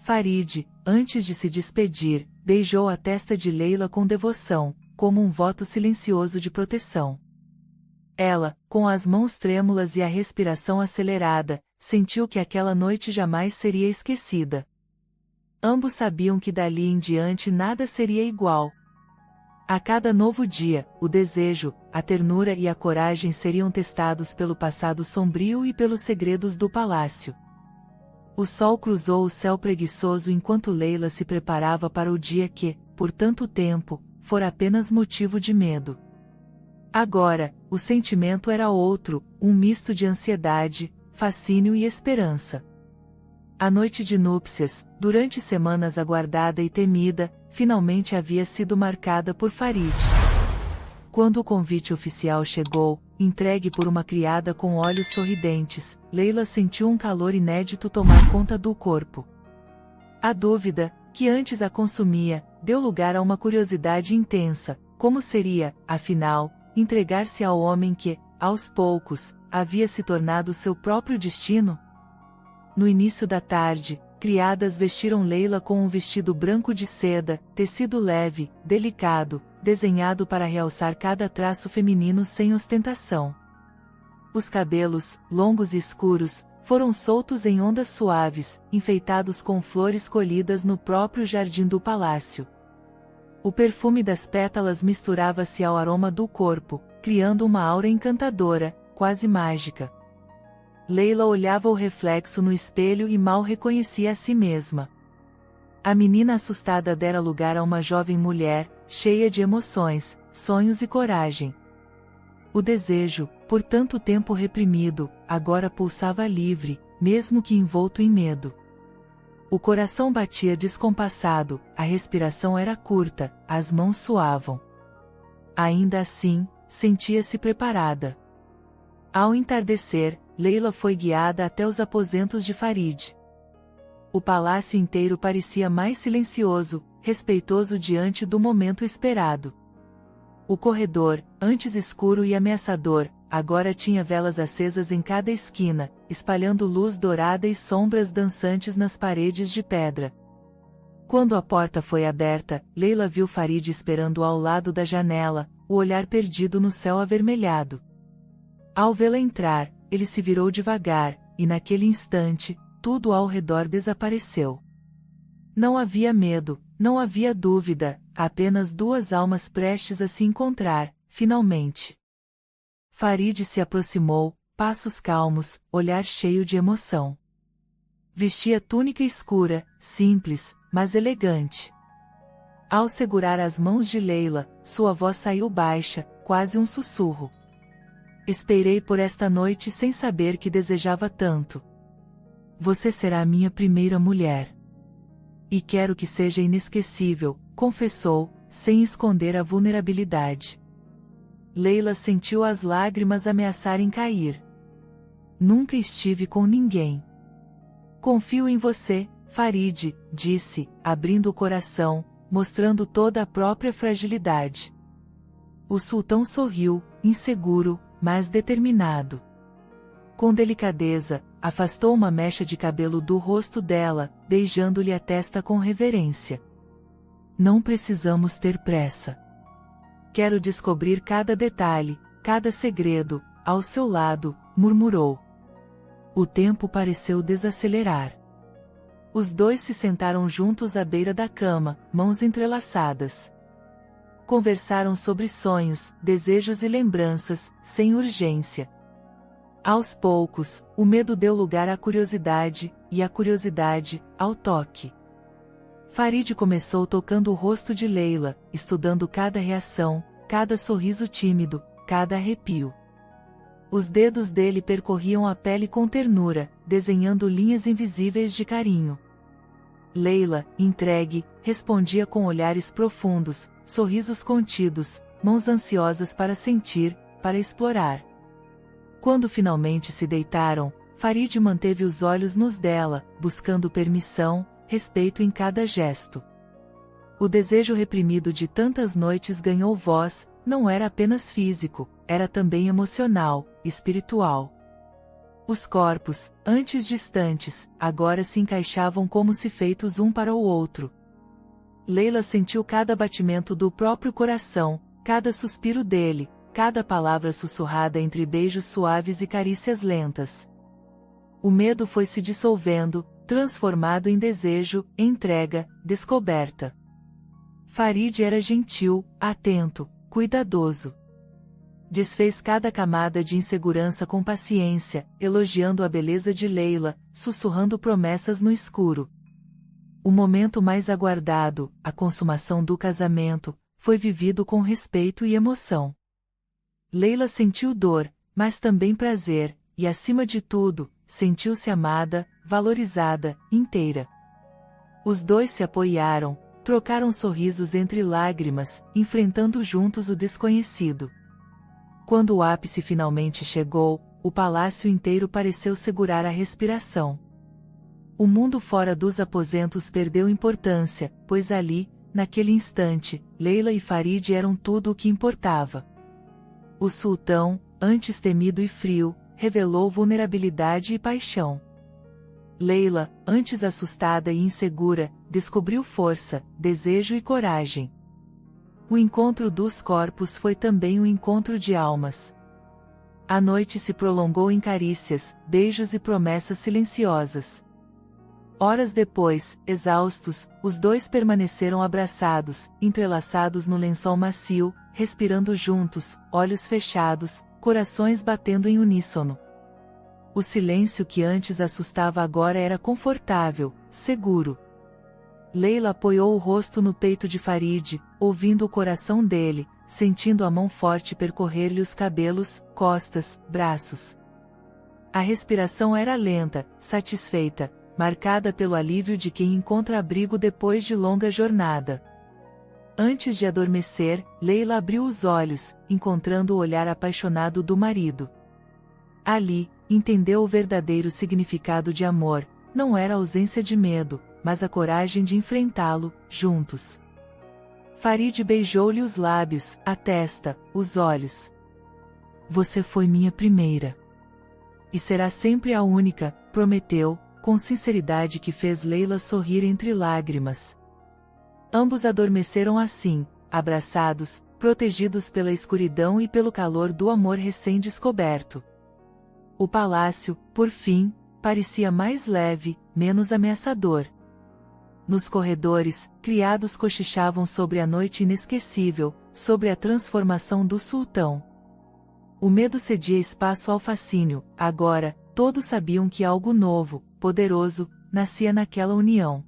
[SPEAKER 1] Farid, antes de se despedir, beijou a testa de Leila com devoção, como um voto silencioso de proteção. Ela, com as mãos trêmulas e a respiração acelerada, sentiu que aquela noite jamais seria esquecida. Ambos sabiam que dali em diante nada seria igual. A cada novo dia, o desejo, a ternura e a coragem seriam testados pelo passado sombrio e pelos segredos do palácio. O sol cruzou o céu preguiçoso enquanto Leila se preparava para o dia que, por tanto tempo, fora apenas motivo de medo. Agora, o sentimento era outro, um misto de ansiedade, fascínio e esperança. A noite de núpcias, durante semanas aguardada e temida, finalmente havia sido marcada por Farid. Quando o convite oficial chegou, entregue por uma criada com olhos sorridentes, Leila sentiu um calor inédito tomar conta do corpo. A dúvida, que antes a consumia, deu lugar a uma curiosidade intensa: como seria, afinal, entregar-se ao homem que, aos poucos, havia se tornado seu próprio destino? No início da tarde, criadas vestiram Leila com um vestido branco de seda, tecido leve, delicado, desenhado para realçar cada traço feminino sem ostentação. Os cabelos, longos e escuros, foram soltos em ondas suaves, enfeitados com flores colhidas no próprio jardim do palácio. O perfume das pétalas misturava-se ao aroma do corpo, criando uma aura encantadora, quase mágica. Leila olhava o reflexo no espelho e mal reconhecia a si mesma. A menina assustada dera lugar a uma jovem mulher, cheia de emoções, sonhos e coragem. O desejo, por tanto tempo reprimido, agora pulsava livre, mesmo que envolto em medo. O coração batia descompassado, a respiração era curta, as mãos suavam. Ainda assim, sentia-se preparada. Ao entardecer, Leila foi guiada até os aposentos de Farid. O palácio inteiro parecia mais silencioso, respeitoso diante do momento esperado. O corredor, antes escuro e ameaçador, agora tinha velas acesas em cada esquina, espalhando luz dourada e sombras dançantes nas paredes de pedra. Quando a porta foi aberta, Leila viu Farid esperando ao lado da janela, o olhar perdido no céu avermelhado. Ao vê-la entrar, ele se virou devagar, e naquele instante, tudo ao redor desapareceu. Não havia medo, não havia dúvida, apenas duas almas prestes a se encontrar, finalmente. Farid se aproximou, passos calmos, olhar cheio de emoção. Vestia túnica escura, simples, mas elegante. Ao segurar as mãos de Leila, sua voz saiu baixa, quase um sussurro. Esperei por esta noite sem saber que desejava tanto. Você será a minha primeira mulher. E quero que seja inesquecível, confessou, sem esconder a vulnerabilidade. Leila sentiu as lágrimas ameaçarem cair. Nunca estive com ninguém. Confio em você, Farid, disse, abrindo o coração, mostrando toda a própria fragilidade. O sultão sorriu, inseguro, mas determinado. Com delicadeza, afastou uma mecha de cabelo do rosto dela, beijando-lhe a testa com reverência. Não precisamos ter pressa. Quero descobrir cada detalhe, cada segredo, ao seu lado, murmurou. O tempo pareceu desacelerar. Os dois se sentaram juntos à beira da cama, mãos entrelaçadas. Conversaram sobre sonhos, desejos e lembranças, sem urgência. Aos poucos, o medo deu lugar à curiosidade, e a curiosidade, ao toque. Farid começou tocando o rosto de Leila, estudando cada reação, cada sorriso tímido, cada arrepio. Os dedos dele percorriam a pele com ternura, desenhando linhas invisíveis de carinho. Leila, entregue, respondia com olhares profundos, sorrisos contidos, mãos ansiosas para sentir, para explorar. Quando finalmente se deitaram, Farid manteve os olhos nos dela, buscando permissão, respeito em cada gesto. O desejo reprimido de tantas noites ganhou voz, não era apenas físico, era também emocional, espiritual. Os corpos, antes distantes, agora se encaixavam como se feitos um para o outro. Leila sentiu cada batimento do próprio coração, cada suspiro dele, cada palavra sussurrada entre beijos suaves e carícias lentas. O medo foi se dissolvendo, transformado em desejo, entrega, descoberta. Farid era gentil, atento, cuidadoso. Desfez cada camada de insegurança com paciência, elogiando a beleza de Leila, sussurrando promessas no escuro. O momento mais aguardado, a consumação do casamento, foi vivido com respeito e emoção. Leila sentiu dor, mas também prazer, e acima de tudo, sentiu-se amada, valorizada, inteira. Os dois se apoiaram, trocaram sorrisos entre lágrimas, enfrentando juntos o desconhecido. Quando o ápice finalmente chegou, o palácio inteiro pareceu segurar a respiração. O mundo fora dos aposentos perdeu importância, pois ali, naquele instante, Leila e Farid eram tudo o que importava. O sultão, antes temido e frio, revelou vulnerabilidade e paixão. Leila, antes assustada e insegura, descobriu força, desejo e coragem. O encontro dos corpos foi também um encontro de almas. A noite se prolongou em carícias, beijos e promessas silenciosas. Horas depois, exaustos, os dois permaneceram abraçados, entrelaçados no lençol macio, respirando juntos, olhos fechados, corações batendo em uníssono. O silêncio que antes assustava agora era confortável, seguro. Leila apoiou o rosto no peito de Farid, ouvindo o coração dele, sentindo a mão forte percorrer-lhe os cabelos, costas, braços. A respiração era lenta, satisfeita, marcada pelo alívio de quem encontra abrigo depois de longa jornada. Antes de adormecer, Leila abriu os olhos, encontrando o olhar apaixonado do marido. Ali, entendeu o verdadeiro significado de amor, não era a ausência de medo, mas a coragem de enfrentá-lo, juntos. Farid beijou-lhe os lábios, a testa, os olhos. Você foi minha primeira. E será sempre a única, prometeu, com sinceridade que fez Leila sorrir entre lágrimas. Ambos adormeceram assim, abraçados, protegidos pela escuridão e pelo calor do amor recém-descoberto. O palácio, por fim, parecia mais leve, menos ameaçador. Nos corredores, criados cochichavam sobre a noite inesquecível, sobre a transformação do sultão. O medo cedia espaço ao fascínio, agora, todos sabiam que algo novo, poderoso, nascia naquela união.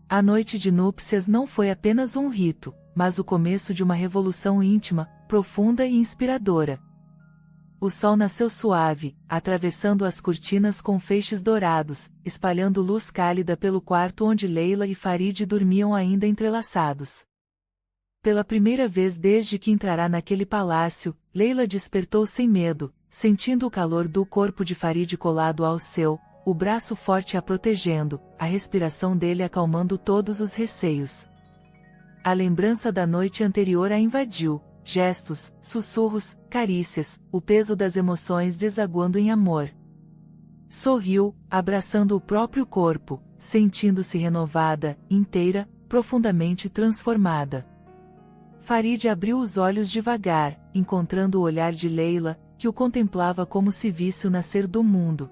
[SPEAKER 1] A noite de núpcias não foi apenas um rito, mas o começo de uma revolução íntima, profunda e inspiradora. O sol nasceu suave, atravessando as cortinas com feixes dourados, espalhando luz cálida pelo quarto onde Leila e Farid dormiam ainda entrelaçados. Pela primeira vez desde que entrara naquele palácio, Leila despertou sem medo, sentindo o calor do corpo de Farid colado ao seu, o braço forte a protegendo, a respiração dele acalmando todos os receios. A lembrança da noite anterior a invadiu. Gestos, sussurros, carícias, o peso das emoções desaguando em amor. Sorriu, abraçando o próprio corpo, sentindo-se renovada, inteira, profundamente transformada. Farid abriu os olhos devagar, encontrando o olhar de Leila, que o contemplava como se visse o nascer do mundo.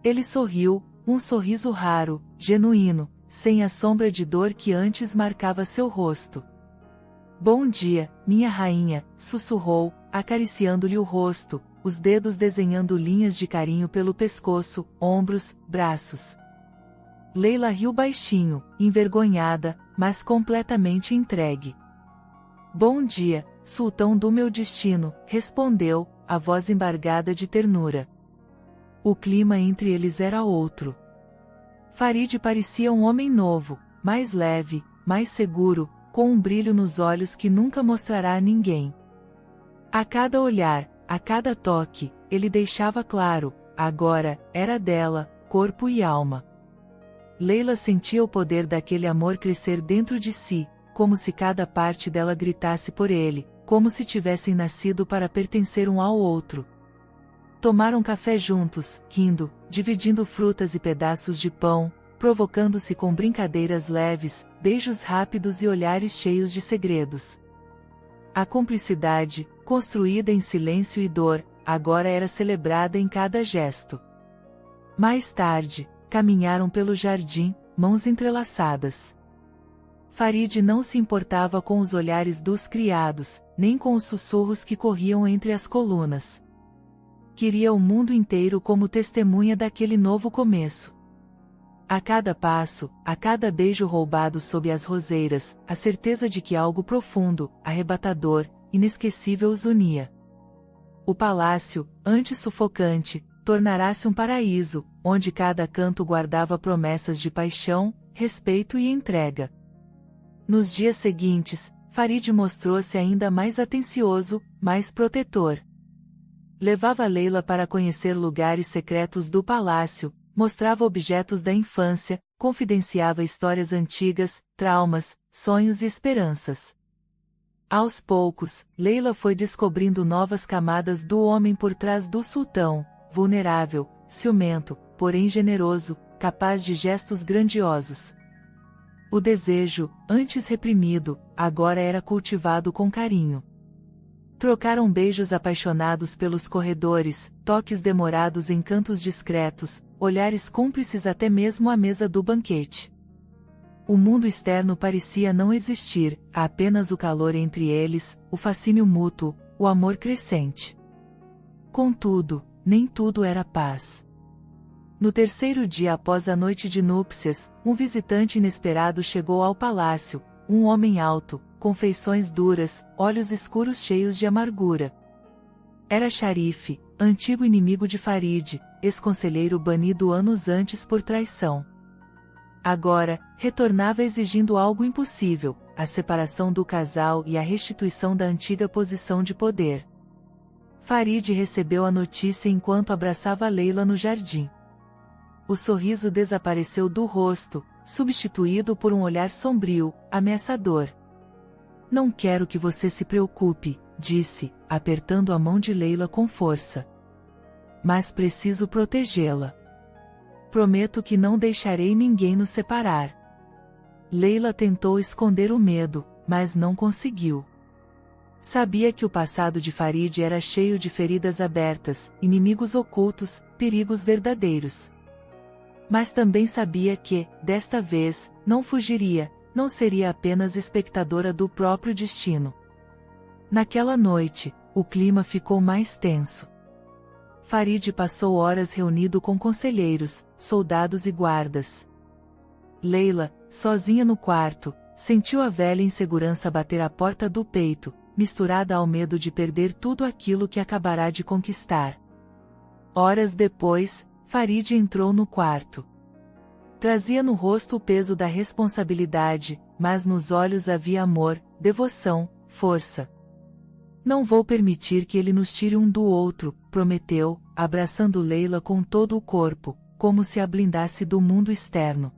[SPEAKER 1] Ele sorriu, um sorriso raro, genuíno, sem a sombra de dor que antes marcava seu rosto. Bom dia, minha rainha, sussurrou, acariciando-lhe o rosto, os dedos desenhando linhas de carinho pelo pescoço, ombros, braços. Leila riu baixinho, envergonhada, mas completamente entregue. Bom dia, sultão do meu destino, respondeu, a voz embargada de ternura. O clima entre eles era outro. Farid parecia um homem novo, mais leve, mais seguro, com um brilho nos olhos que nunca mostrará a ninguém. A cada olhar, a cada toque, ele deixava claro, agora, era dela, corpo e alma. Leila sentia o poder daquele amor crescer dentro de si, como se cada parte dela gritasse por ele, como se tivessem nascido para pertencer um ao outro. Tomaram café juntos, rindo, dividindo frutas e pedaços de pão, provocando-se com brincadeiras leves, beijos rápidos e olhares cheios de segredos. A cumplicidade, construída em silêncio e dor, agora era celebrada em cada gesto. Mais tarde, caminharam pelo jardim, mãos entrelaçadas. Farid não se importava com os olhares dos criados, nem com os sussurros que corriam entre as colunas. Queria o mundo inteiro como testemunha daquele novo começo. A cada passo, a cada beijo roubado sob as roseiras, a certeza de que algo profundo, arrebatador, inesquecível os unia. O palácio, antes sufocante, tornará-se um paraíso, onde cada canto guardava promessas de paixão, respeito e entrega. Nos dias seguintes, Farid mostrou-se ainda mais atencioso, mais protetor. Levava Leila para conhecer lugares secretos do palácio, mostrava objetos da infância, confidenciava histórias antigas, traumas, sonhos e esperanças. Aos poucos, Leila foi descobrindo novas camadas do homem por trás do sultão, vulnerável, ciumento, porém generoso, capaz de gestos grandiosos. O desejo, antes reprimido, agora era cultivado com carinho. Trocaram beijos apaixonados pelos corredores, toques demorados em cantos discretos, olhares cúmplices até mesmo à mesa do banquete. O mundo externo parecia não existir, apenas o calor entre eles, o fascínio mútuo, o amor crescente. Contudo, nem tudo era paz. No terceiro dia após a noite de núpcias, um visitante inesperado chegou ao palácio, um homem alto, com feições duras, olhos escuros cheios de amargura. Era Sharife, antigo inimigo de Farid, ex-conselheiro banido anos antes por traição. Agora, retornava exigindo algo impossível, a separação do casal e a restituição da antiga posição de poder. Farid recebeu a notícia enquanto abraçava Leila no jardim. O sorriso desapareceu do rosto, substituído por um olhar sombrio, ameaçador. Não quero que você se preocupe, disse, apertando a mão de Leila com força. Mas preciso protegê-la. Prometo que não deixarei ninguém nos separar. Leila tentou esconder o medo, mas não conseguiu. Sabia que o passado de Farid era cheio de feridas abertas, inimigos ocultos, perigos verdadeiros. Mas também sabia que, desta vez, não fugiria, não seria apenas espectadora do próprio destino. Naquela noite, o clima ficou mais tenso. Farid passou horas reunido com conselheiros, soldados e guardas. Leila, sozinha no quarto, sentiu a velha insegurança bater à porta do peito, misturada ao medo de perder tudo aquilo que acabará de conquistar. Horas depois, Farid entrou no quarto. Trazia no rosto o peso da responsabilidade, mas nos olhos havia amor, devoção, força. Não vou permitir que ele nos tire um do outro, prometeu, abraçando Leila com todo o corpo, como se a blindasse do mundo externo.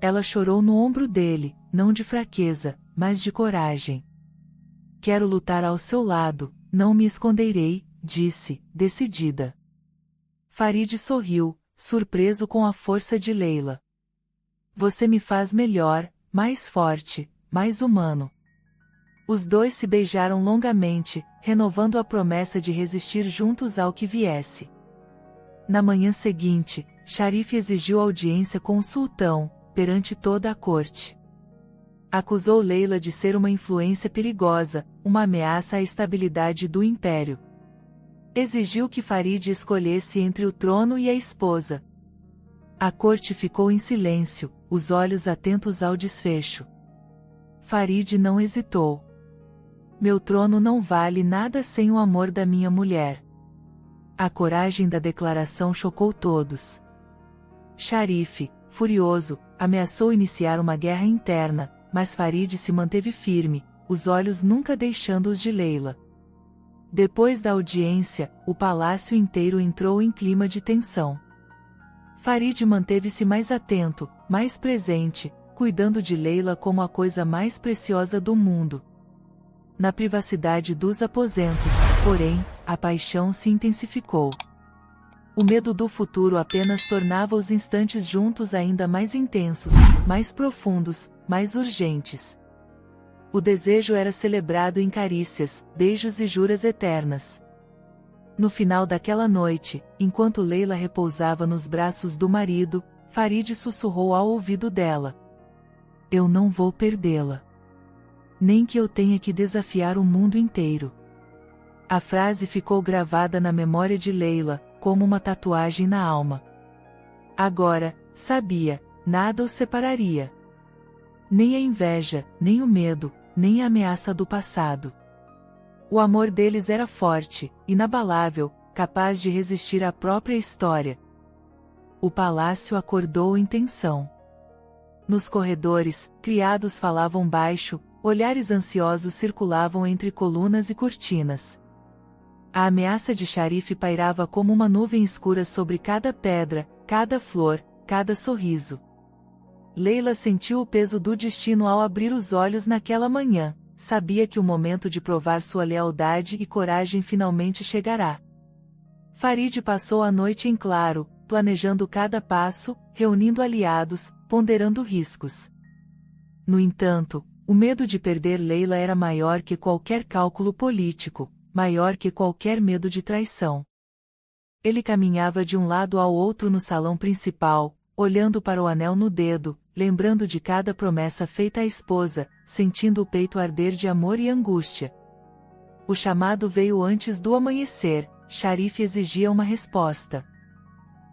[SPEAKER 1] Ela chorou no ombro dele, não de fraqueza, mas de coragem. Quero lutar ao seu lado, não me esconderei, disse, decidida. Farid sorriu, surpreso com a força de Leila. Você me faz melhor, mais forte, mais humano. Os dois se beijaram longamente, renovando a promessa de resistir juntos ao que viesse. Na manhã seguinte, Sharif exigiu audiência com o sultão, perante toda a corte. Acusou Leila de ser uma influência perigosa, uma ameaça à estabilidade do império. Exigiu que Farid escolhesse entre o trono e a esposa. A corte ficou em silêncio, os olhos atentos ao desfecho. Farid não hesitou. Meu trono não vale nada sem o amor da minha mulher. A coragem da declaração chocou todos. Sharif, furioso, ameaçou iniciar uma guerra interna, mas Farid se manteve firme, os olhos nunca deixando os de Leila. Depois da audiência, o palácio inteiro entrou em clima de tensão. Farid manteve-se mais atento, mais presente, cuidando de Leila como a coisa mais preciosa do mundo. Na privacidade dos aposentos, porém, a paixão se intensificou. O medo do futuro apenas tornava os instantes juntos ainda mais intensos, mais profundos, mais urgentes. O desejo era celebrado em carícias, beijos e juras eternas. No final daquela noite, enquanto Leila repousava nos braços do marido, Farid sussurrou ao ouvido dela. Eu não vou perdê-la. Nem que eu tenha que desafiar o mundo inteiro. A frase ficou gravada na memória de Leila, como uma tatuagem na alma. Agora, sabia, nada os separaria. Nem a inveja, nem o medo, nem a ameaça do passado. O amor deles era forte, inabalável, capaz de resistir à própria história. O palácio acordou em tensão. Nos corredores, criados falavam baixo, olhares ansiosos circulavam entre colunas e cortinas. A ameaça de Sharif pairava como uma nuvem escura sobre cada pedra, cada flor, cada sorriso. Leila sentiu o peso do destino ao abrir os olhos naquela manhã, sabia que o momento de provar sua lealdade e coragem finalmente chegará. Farid passou a noite em claro, planejando cada passo, reunindo aliados, ponderando riscos. No entanto, o medo de perder Leila era maior que qualquer cálculo político, maior que qualquer medo de traição. Ele caminhava de um lado ao outro no salão principal, olhando para o anel no dedo, lembrando de cada promessa feita à esposa, sentindo o peito arder de amor e angústia. O chamado veio antes do amanhecer, Sharif exigia uma resposta.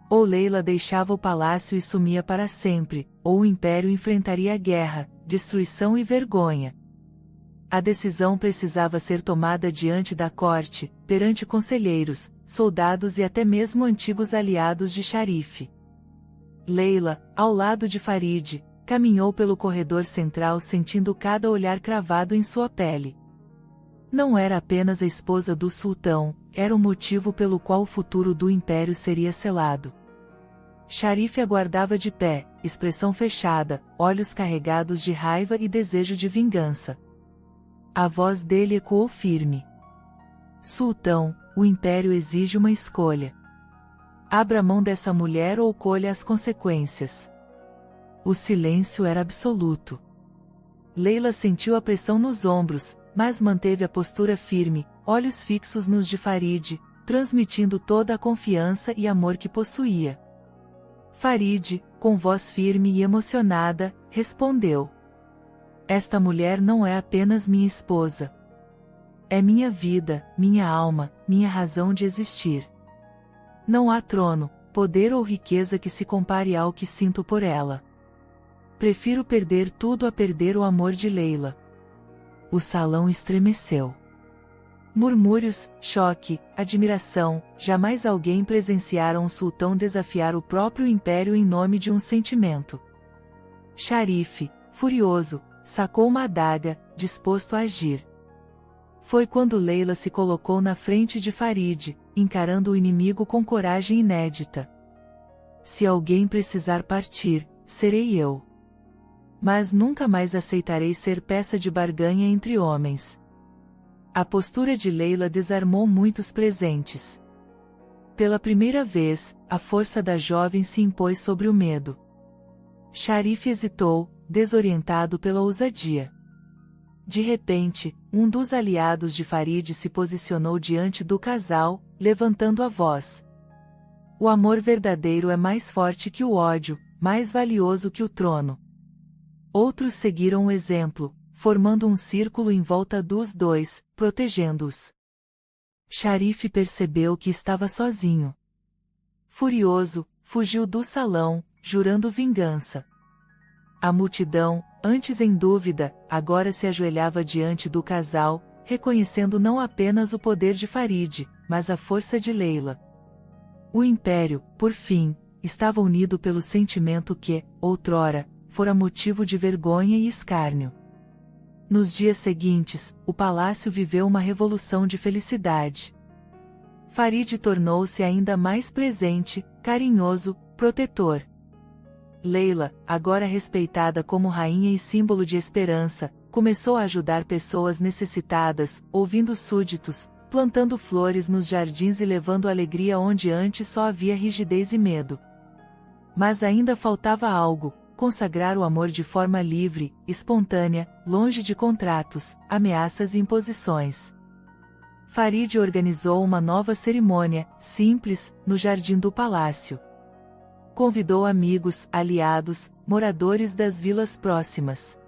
[SPEAKER 1] Ou Leila deixava o palácio e sumia para sempre, ou o império enfrentaria a guerra, destruição e vergonha. A decisão precisava ser tomada diante da corte, perante conselheiros, soldados e até mesmo antigos aliados de Sharif. Leila, ao lado de Farid, caminhou pelo corredor central sentindo cada olhar cravado em sua pele. Não era apenas a esposa do sultão, era o motivo pelo qual o futuro do império seria selado. Sharif aguardava de pé, expressão fechada, olhos carregados de raiva e desejo de vingança. A voz dele ecoou firme. Sultão, o império exige uma escolha. Abra mão dessa mulher ou colha as consequências. O silêncio era absoluto. Leila sentiu a pressão nos ombros, mas manteve a postura firme, olhos fixos nos de Farid, transmitindo toda a confiança e amor que possuía. Farid, com voz firme e emocionada, respondeu: Esta mulher não é apenas minha esposa. É minha vida, minha alma, minha razão de existir. Não há trono, poder ou riqueza que se compare ao que sinto por ela. Prefiro perder tudo a perder o amor de Leila. O salão estremeceu. Murmúrios, choque, admiração, jamais alguém presenciara um sultão desafiar o próprio império em nome de um sentimento. Sharife, furioso, sacou uma adaga, disposto a agir. Foi quando Leila se colocou na frente de Farid, encarando o inimigo com coragem inédita. Se alguém precisar partir, serei eu. Mas nunca mais aceitarei ser peça de barganha entre homens. A postura de Leila desarmou muitos presentes. Pela primeira vez, a força da jovem se impôs sobre o medo. Sharife hesitou, desorientado pela ousadia. De repente, um dos aliados de Farid se posicionou diante do casal, levantando a voz. O amor verdadeiro é mais forte que o ódio, mais valioso que o trono. Outros seguiram o exemplo, formando um círculo em volta dos dois, protegendo-os. Sharife percebeu que estava sozinho. Furioso, fugiu do salão, jurando vingança. A multidão, antes em dúvida, agora se ajoelhava diante do casal, reconhecendo não apenas o poder de Farid, mas a força de Leila. O império, por fim, estava unido pelo sentimento que, outrora, fora motivo de vergonha e escárnio. Nos dias seguintes, o palácio viveu uma revolução de felicidade. Farid tornou-se ainda mais presente, carinhoso, protetor. Leila, agora respeitada como rainha e símbolo de esperança, começou a ajudar pessoas necessitadas, ouvindo súditos, plantando flores nos jardins e levando alegria onde antes só havia rigidez e medo. Mas ainda faltava algo: consagrar o amor de forma livre, espontânea, longe de contratos, ameaças e imposições. Farid organizou uma nova cerimônia, simples, no jardim do palácio. Convidou amigos, aliados, moradores das vilas próximas.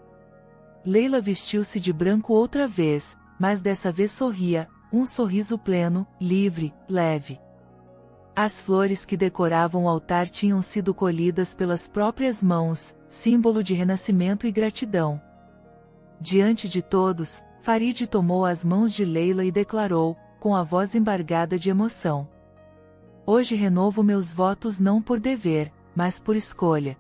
[SPEAKER 1] Leila vestiu-se de branco outra vez, mas dessa vez sorria, um sorriso pleno, livre, leve. As flores que decoravam o altar tinham sido colhidas pelas próprias mãos, símbolo de renascimento e gratidão. Diante de todos, Farid tomou as mãos de Leila e declarou, com a voz embargada de emoção: Hoje renovo meus votos não por dever, mas por escolha.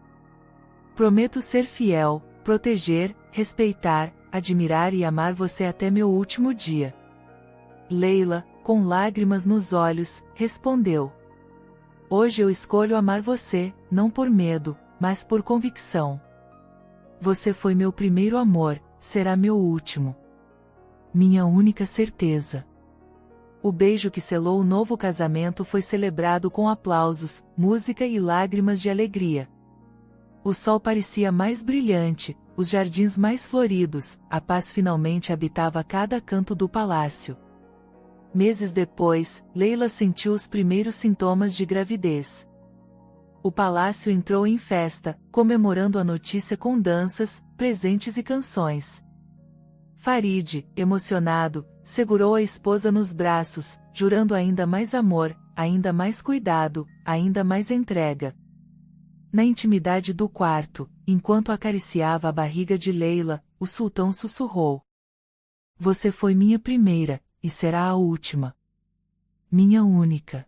[SPEAKER 1] Prometo ser fiel, proteger, respeitar, admirar e amar você até meu último dia. Leila, com lágrimas nos olhos, respondeu: Hoje eu escolho amar você, não por medo, mas por convicção. Você foi meu primeiro amor, será meu último. Minha única certeza. O beijo que selou o novo casamento foi celebrado com aplausos, música e lágrimas de alegria. O sol parecia mais brilhante, os jardins mais floridos, a paz finalmente habitava cada canto do palácio. Meses depois, Leila sentiu os primeiros sintomas de gravidez. O palácio entrou em festa, comemorando a notícia com danças, presentes e canções. Farid, emocionado, segurou a esposa nos braços, jurando ainda mais amor, ainda mais cuidado, ainda mais entrega. Na intimidade do quarto, enquanto acariciava a barriga de Leila, o sultão sussurrou: Você foi minha primeira, e será a última. Minha única.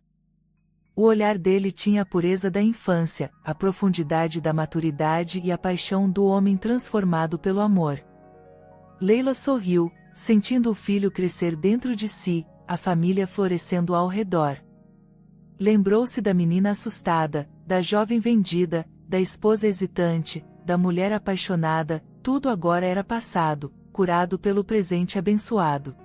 [SPEAKER 1] O olhar dele tinha a pureza da infância, a profundidade da maturidade e a paixão do homem transformado pelo amor. Leila sorriu, sentindo o filho crescer dentro de si, a família florescendo ao redor. Lembrou-se da menina assustada, da jovem vendida, da esposa hesitante, da mulher apaixonada, tudo agora era passado, curado pelo presente abençoado.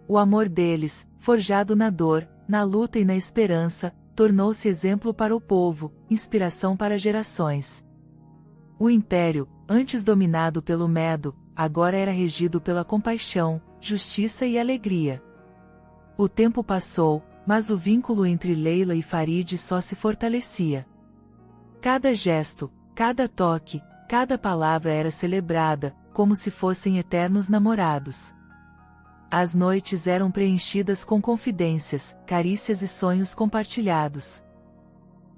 [SPEAKER 1] O amor deles, forjado na dor, na luta e na esperança, tornou-se exemplo para o povo, inspiração para gerações. O império, antes dominado pelo medo, agora era regido pela compaixão, justiça e alegria. O tempo passou, mas o vínculo entre Leila e Farid só se fortalecia. Cada gesto, cada toque, cada palavra era celebrada, como se fossem eternos namorados. As noites eram preenchidas com confidências, carícias e sonhos compartilhados.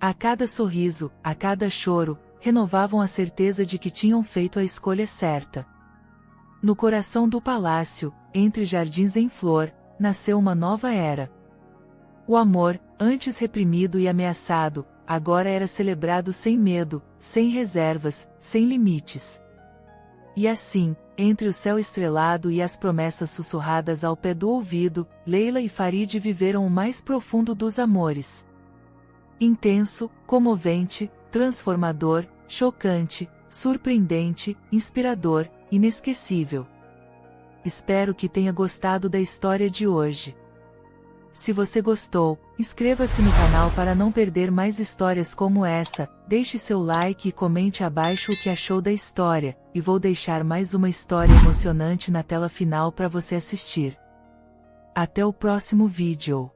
[SPEAKER 1] A cada sorriso, a cada choro, renovavam a certeza de que tinham feito a escolha certa. No coração do palácio, entre jardins em flor, nasceu uma nova era. O amor, antes reprimido e ameaçado, agora era celebrado sem medo, sem reservas, sem limites. E assim, entre o céu estrelado e as promessas sussurradas ao pé do ouvido, Leila e Farid viveram o mais profundo dos amores. Intenso, comovente, transformador, chocante, surpreendente, inspirador, inesquecível. Espero que tenha gostado da história de hoje. Se você gostou, inscreva-se no canal para não perder mais histórias como essa, deixe seu like e comente abaixo o que achou da história, e vou deixar mais uma história emocionante na tela final para você assistir. Até o próximo vídeo.